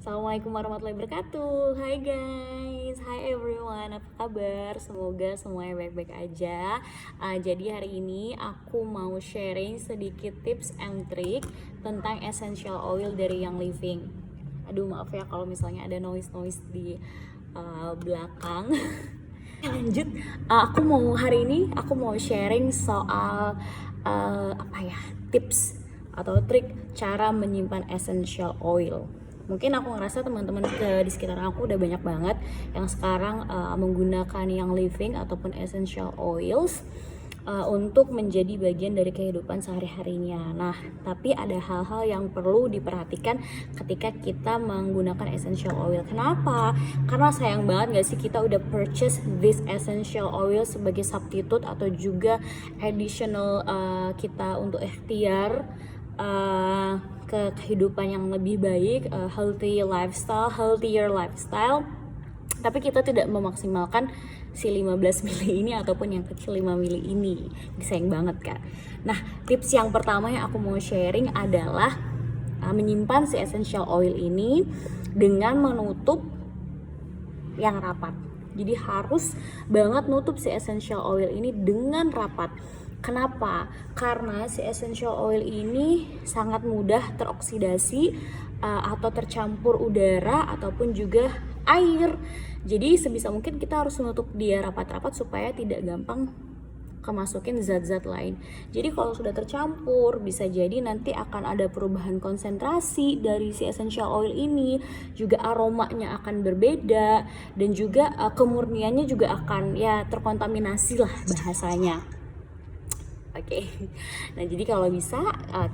Assalamualaikum warahmatullahi wabarakatuh. Hai guys, hi everyone, apa kabar? Semoga semuanya baik-baik aja. Jadi hari ini aku mau sharing sedikit tips and trick tentang essential oil dari Young Living. Aduh maaf ya kalau misalnya ada noise di belakang. Lanjut, hari ini aku mau sharing soal tips atau trik cara menyimpan essential oil. Mungkin aku ngerasa teman-teman di sekitar aku udah banyak banget yang sekarang menggunakan Young Living ataupun essential oils untuk menjadi bagian dari kehidupan sehari-harinya. Nah, tapi ada hal-hal yang perlu diperhatikan ketika kita menggunakan essential oil. Kenapa? Karena sayang banget gak sih kita udah purchase this essential oil sebagai substitute atau juga additional kita untuk ikhtiar ke kehidupan yang lebih baik, healthier lifestyle, tapi kita tidak memaksimalkan si 15 mili ini ataupun yang kecil 5 mili ini. Sayang banget kan. Nah, tips yang pertama yang aku mau sharing adalah menyimpan si essential oil ini dengan menutup yang rapat. Jadi harus banget nutup si essential oil ini dengan rapat. Kenapa? Karena si essential oil ini sangat mudah teroksidasi atau tercampur udara ataupun juga air. Jadi sebisa mungkin kita harus menutup dia rapat-rapat supaya tidak gampang kemasukin zat-zat lain. Jadi kalau sudah tercampur, bisa jadi nanti akan ada perubahan konsentrasi dari si essential oil ini, juga aromanya akan berbeda, dan juga kemurniannya juga akan terkontaminasi lah bahasanya. Oke. Nah, jadi kalau bisa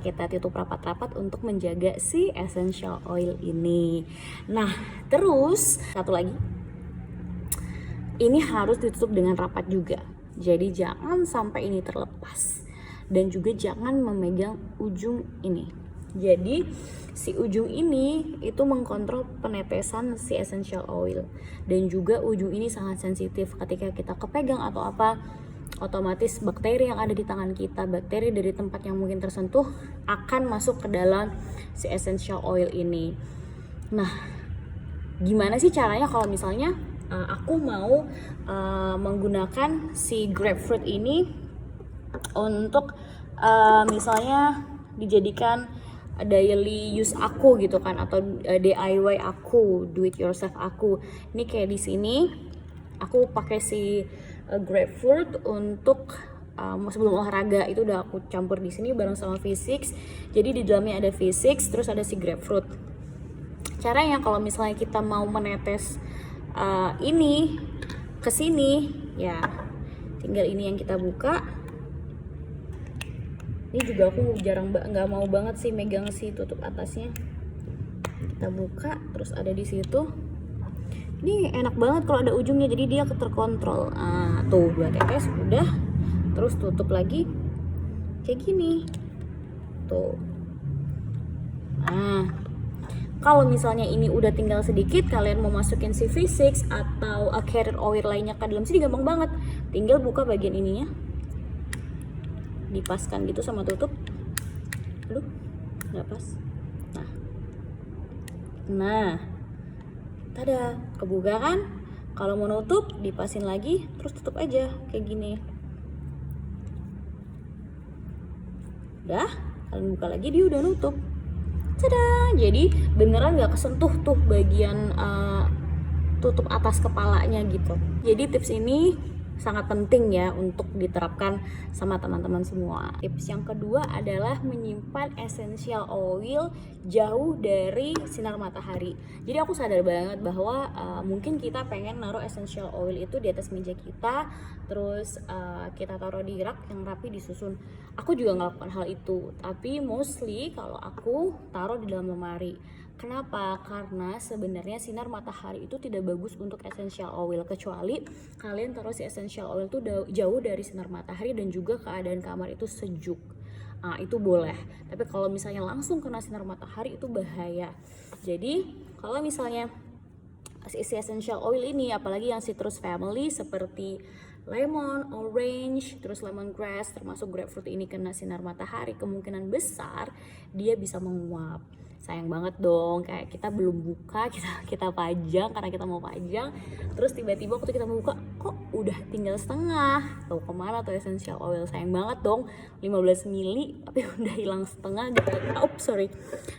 kita tutup rapat-rapat untuk menjaga si essential oil ini. Nah, terus satu lagi, ini harus ditutup dengan rapat juga. Jadi jangan sampai ini terlepas, dan juga jangan memegang ujung ini. Jadi si ujung ini itu mengkontrol penetesan si essential oil, dan juga ujung ini sangat sensitif. Ketika kita kepegang atau apa, otomatis bakteri yang ada di tangan kita, bakteri dari tempat yang mungkin tersentuh, akan masuk ke dalam si essential oil ini. Nah, gimana sih caranya kalau misalnya aku mau menggunakan si grapefruit ini untuk misalnya dijadikan daily use aku gitu kan, atau DIY aku, do it yourself aku. Ini kayak di sini aku pakai si grapefruit untuk sebelum olahraga, itu udah aku campur di sini bareng sama V6. Jadi di dalamnya ada V6 terus ada si grapefruit. Caranya kalau misalnya kita mau menetes ini ke sini, ya tinggal ini yang kita buka. Ini juga aku nggak mau banget sih megang si tutup atasnya. Kita buka, terus ada di situ. Ini enak banget kalau ada ujungnya, jadi dia terkontrol. Tuh 2 tetes udah, terus tutup lagi kayak gini. Tuh. Kalau misalnya ini udah tinggal sedikit, kalian mau masukin si V6 atau carrier oil lainnya ke dalam sini, gampang banget. Tinggal buka bagian ininya, dipaskan gitu sama tutup. Aduh, nggak pas. Nah, tada, kebuka kan? Kalau mau nutup, dipasin lagi, terus tutup aja kayak gini. Udah, kalian buka lagi, dia udah nutup. Tada! Jadi beneran gak kesentuh tuh bagian tutup atas kepalanya gitu. Jadi tips ini sangat penting ya untuk diterapkan sama teman-teman semua. Tips yang kedua adalah menyimpan essential oil jauh dari sinar matahari. Jadi aku sadar banget bahwa mungkin kita pengen naruh essential oil itu di atas meja kita, terus kita taruh di rak yang rapi disusun. Aku juga ngelakukan hal itu, tapi mostly kalau aku taruh di dalam lemari. Kenapa? Karena sebenarnya sinar matahari itu tidak bagus untuk essential oil, kecuali kalian taruh si essential oil itu jauh dari sinar matahari dan juga keadaan kamar itu sejuk. Itu boleh. Tapi kalau misalnya langsung kena sinar matahari itu bahaya. Jadi kalau misalnya si essential oil ini, apalagi yang citrus family seperti lemon, orange, terus lemongrass, termasuk grapefruit ini kena sinar matahari, kemungkinan besar dia bisa menguap. sayang banget dong, kayak kita belum buka, kita pajang karena kita mau pajang, terus tiba-tiba waktu kita mau buka kok udah tinggal setengah. Tahu kemana tuh essential oil? Sayang banget dong, 15 mili tapi udah hilang setengah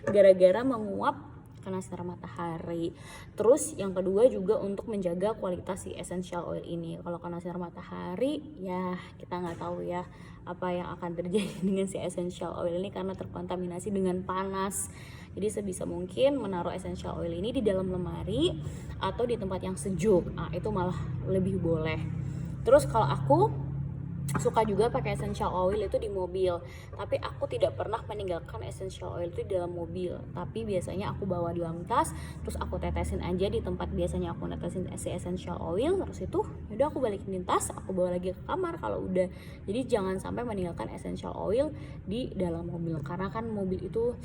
gara-gara menguap kena sinar matahari. Terus yang kedua juga untuk menjaga kualitas si essential oil ini. Kalau kena sinar matahari ya kita nggak tahu ya apa yang akan terjadi dengan si essential oil ini karena terkontaminasi dengan panas. Jadi sebisa mungkin menaruh essential oil ini di dalam lemari atau di tempat yang sejuk. Nah, itu malah lebih boleh. Terus kalau aku suka juga pakai essential oil itu di mobil, tapi aku tidak pernah meninggalkan essential oil itu di dalam mobil, tapi biasanya aku bawa di dalam tas, terus aku tetesin aja di tempat biasanya aku tetesin si essential oil, terus itu udah aku balikin di tas, aku bawa lagi ke kamar kalau udah. Jadi jangan sampai meninggalkan essential oil di dalam mobil, karena kan mobil itu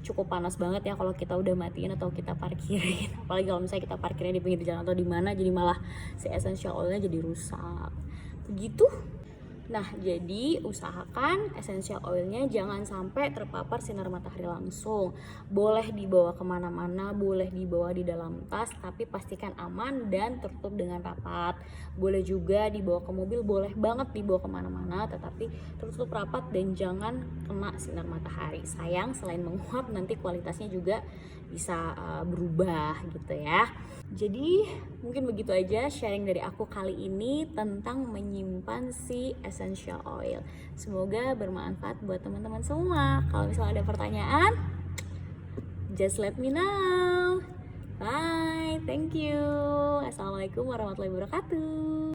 cukup panas banget ya kalau kita udah matiin atau kita parkirin, apalagi kalau misalnya kita parkirnya di pinggir jalan atau di mana, jadi malah si essential oilnya jadi rusak begitu. Nah, jadi usahakan essential oilnya jangan sampai terpapar sinar matahari langsung. Boleh dibawa kemana-mana, boleh dibawa di dalam tas, tapi pastikan aman dan tertutup dengan rapat. Boleh juga dibawa ke mobil, boleh banget dibawa kemana-mana, tetapi tertutup rapat dan jangan kena sinar matahari. Sayang, selain menguap, nanti kualitasnya juga bisa berubah gitu ya. Jadi mungkin begitu aja sharing dari aku kali ini tentang menyimpan si essential oil. Semoga bermanfaat buat teman-teman semua. Kalau misalnya ada pertanyaan, just let me know. Bye, thank you. Assalamualaikum warahmatullahi wabarakatuh.